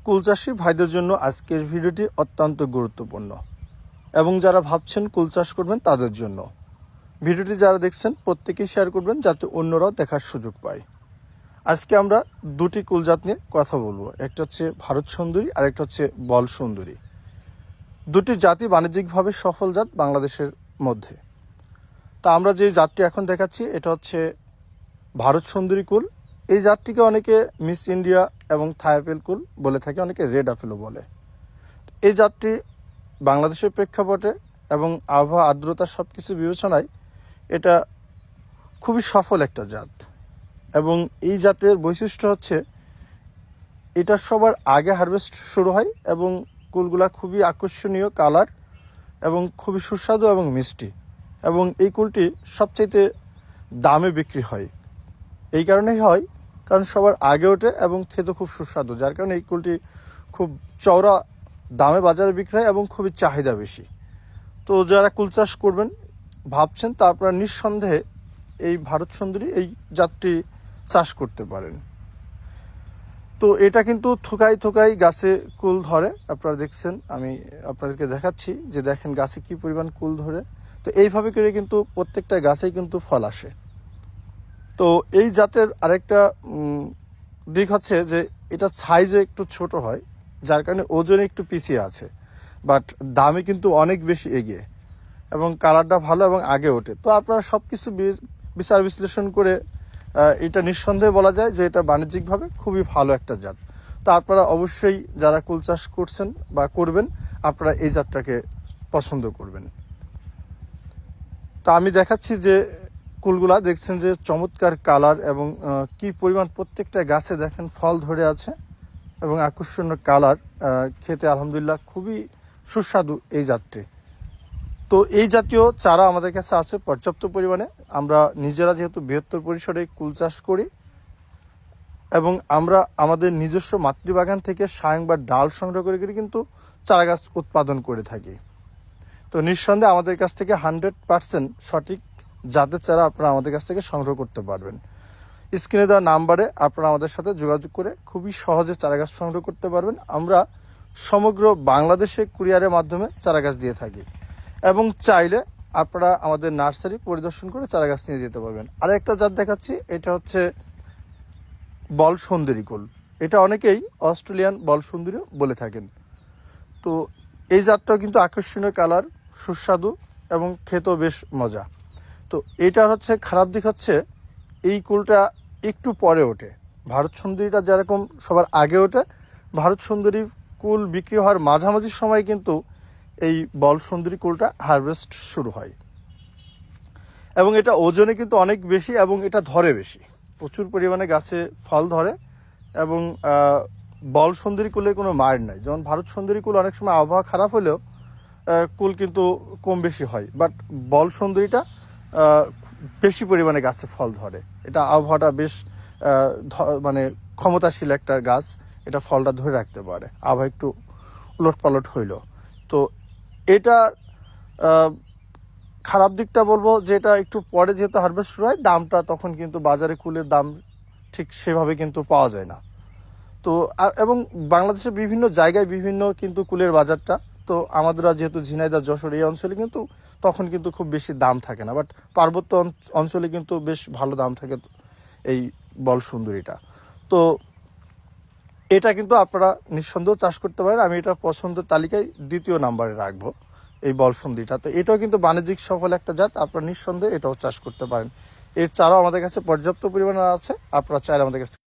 কুল চাষী ভাইদের জন্য আজকের ভিডিওটি অত্যন্ত গুরুত্বপূর্ণ এবং যারা ভাবছেন কুল চাষ করবেন তাদের জন্য। ভিডিওটি যারা দেখছেন প্রত্যেকেই শেয়ার করবেন যাতে অন্যরাও দেখার সুযোগ পায়। আজকে আমরা দুটি কুল জাত নিয়ে কথা বলবো, একটা হচ্ছে ভারত সুন্দরী আর একটা হচ্ছে বল সুন্দরী। দুটি জাতি বাণিজ্যিকভাবে সফল জাত বাংলাদেশের মধ্যে। তা আমরা যে জাতটি এখন দেখাচ্ছি এটা হচ্ছে ভারত সুন্দরী কুল। এই জাতটিকে অনেকে মিস ইন্ডিয়া এবং থাই আপেল কুল বলে থাকে, অনেকে রেড আপেলও বলে। এই জাতটি বাংলাদেশের প্রেক্ষাপটে এবং আবহাওয়া আর্দ্রতা সব কিছু বিবেচনায় এটা খুবই সফল একটা জাত। এবং এই জাতের বৈশিষ্ট্য হচ্ছে এটা সবার আগে হারভেস্ট শুরু হয় এবং কুলগুলা খুবই আকর্ষণীয় কালার এবং খুবই সুস্বাদু এবং মিষ্টি, এবং এই কুলটি সবচাইতে দামে বিক্রি হয়। এই কারণেই হয় কারণ সবার আগে ওঠে এবং খেতে খুব সুস্বাদু, যার কারণে এই কুলটি খুব চওড়া দামে বাজারে বিক্রি হয় এবং খুবই চাহিদা বেশি। তো যারা কুল চাষ করবেন ভাবছেন তা আপনারা নিঃসন্দেহে এই ভারত সুন্দরী এই জাতটি চাষ করতে পারেন। তো এটা কিন্তু থোকায় থোকায় গাছে কুল ধরে, আপনারা দেখছেন, আমি আপনাদেরকে দেখাচ্ছি যে দেখেন গাছে কি পরিমাণ কুল ধরে। তো এইভাবে করে কিন্তু প্রত্যেকটা গাছেই কিন্তু ফল আসে। তো এই জাতের আরেকটা দিক হচ্ছে যে এটা সাইজে একটু ছোট হয়, যার কারণে ওজনে একটু পিছিয়ে আছে, বাট দামে কিন্তু অনেক বেশি এগিয়ে এবং কালারটা ভালো এবং আগে ওঠে। তো আপনারা সব কিছু বিচার বিশ্লেষণ করে এটা নিঃসন্দেহে বলা যায় যে এটা বাণিজ্যিকভাবে খুবই ভালো একটা জাত। তো আপনারা অবশ্যই যারা কুল চাষ করছেন বা করবেন আপনারা এই জাতটাকে পছন্দ করবেন। তো আমি দেখাচ্ছি যে কুলগুলা দেখছেন যে চমৎকার কালার এবং কি পরিমাণ প্রত্যেকটা গাছে দেখেন ফল ধরে আছে এবং আকর্ষণীয় কালার, খেতে আলহামদুলিল্লাহ খুবই সুস্বাদু এই জাতটি। তো এই জাতীয় চারা আমাদের কাছে আছে পর্যাপ্ত পরিমাণে। আমরা নিজেরা যেহেতু বৃহত্তর পরিসরে কুল চাষ করি এবং আমরা আমাদের নিজস্ব মাতৃবাগান থেকে সায়ং বা ডাল সংগ্রহ করে কিন্তু চারা গাছ উৎপাদন করে থাকি। তো নিঃসন্দেহে আমাদের কাছ থেকে 100% সঠিক জাতের চারা আপনারা আমাদের কাছ থেকে সংগ্রহ করতে পারবেন। স্ক্রিনে দেওয়া নাম্বারে আপনারা আমাদের সাথে যোগাযোগ করে খুবই সহজে চারা গাছ সংগ্রহ করতে পারবেন। আমরা সমগ্র বাংলাদেশে কুরিয়ারের মাধ্যমে চারা গাছ দিয়ে থাকি এবং চাইলে আপনারা আমাদের নার্সারি পরিদর্শন করে চারা গাছ নিয়ে যেতে পারবেন। আর একটা জাত দেখাচ্ছি, এটা হচ্ছে বল সুন্দরী কুল। এটা অনেকেই অস্ট্রেলিয়ান বল সুন্দরী বলে থাকেন। তো এই জাতটাও কিন্তু আকর্ষণীয় কালার, সুস্বাদু এবং খেতেও বেশ মজা। তো এটার হচ্ছে খারাপ দিক হচ্ছে এই কুলটা একটু পরে ওঠে। ভারত সুন্দরীটা যেরকম সবার আগে ওঠে, ভারত সুন্দরী কুল বিক্রি হওয়ার মাঝামাঝি সময় কিন্তু এই বল সুন্দরী কুলটা হারভেস্ট শুরু হয় এবং এটা ওজনে কিন্তু অনেক বেশি এবং এটা ধরে বেশি, প্রচুর পরিমাণে গাছে ফল ধরে এবং বল সুন্দরী কুলের কোনো মার নাই। যেমন ভারত সুন্দরী কুল অনেক সময় আবহাওয়া খারাপ হলেও কুল কিন্তু কম বেশি হয়, বাট বল সুন্দরীটা বেশি পরিমাণে গাছে ফল ধরে। এটা আবহাওয়াটা বেশ মানে ক্ষমতাশীল একটা গাছ, এটা ফলটা ধরে রাখতে পারে আবহাওয়া একটু উলট পালট হইল। তো এটা খারাপ দিকটা বলবো যে এটা একটু পরে যেহেতু হারভেস্ট শুরু হয়, দামটা তখন কিন্তু বাজারে কুলের দাম ঠিক সেভাবে কিন্তু পাওয়া যায় না। তো এবং বাংলাদেশের বিভিন্ন জায়গায় বিভিন্ন কিন্তু কুলের বাজারটা, তো আমাদের যেহেতু ঝিনাইদহ যশোর এই অঞ্চলে কিন্তু তখন কিন্তু খুব বেশি দাম থাকে না, বাট পার্বত্য অঞ্চলে কিন্তু বেশ ভালো দাম থাকে এই বল সুন্দরীটা। তো এটা কিন্তু আপনারা নিঃসন্দেহ চাষ করতে পারেন। আমি এটা পছন্দের তালিকায় 2য় নাম্বারে রাখবো এই বল সুন্দরীটা। তো এটাও কিন্তু বাণিজ্যিক সফল একটা জাত, আপনারা নিঃসন্দেহে এটাও চাষ করতে পারেন। এর চারাও আমাদের কাছে পর্যাপ্ত পরিমাণে আছে, আপনারা চাইলে আমাদের কাছে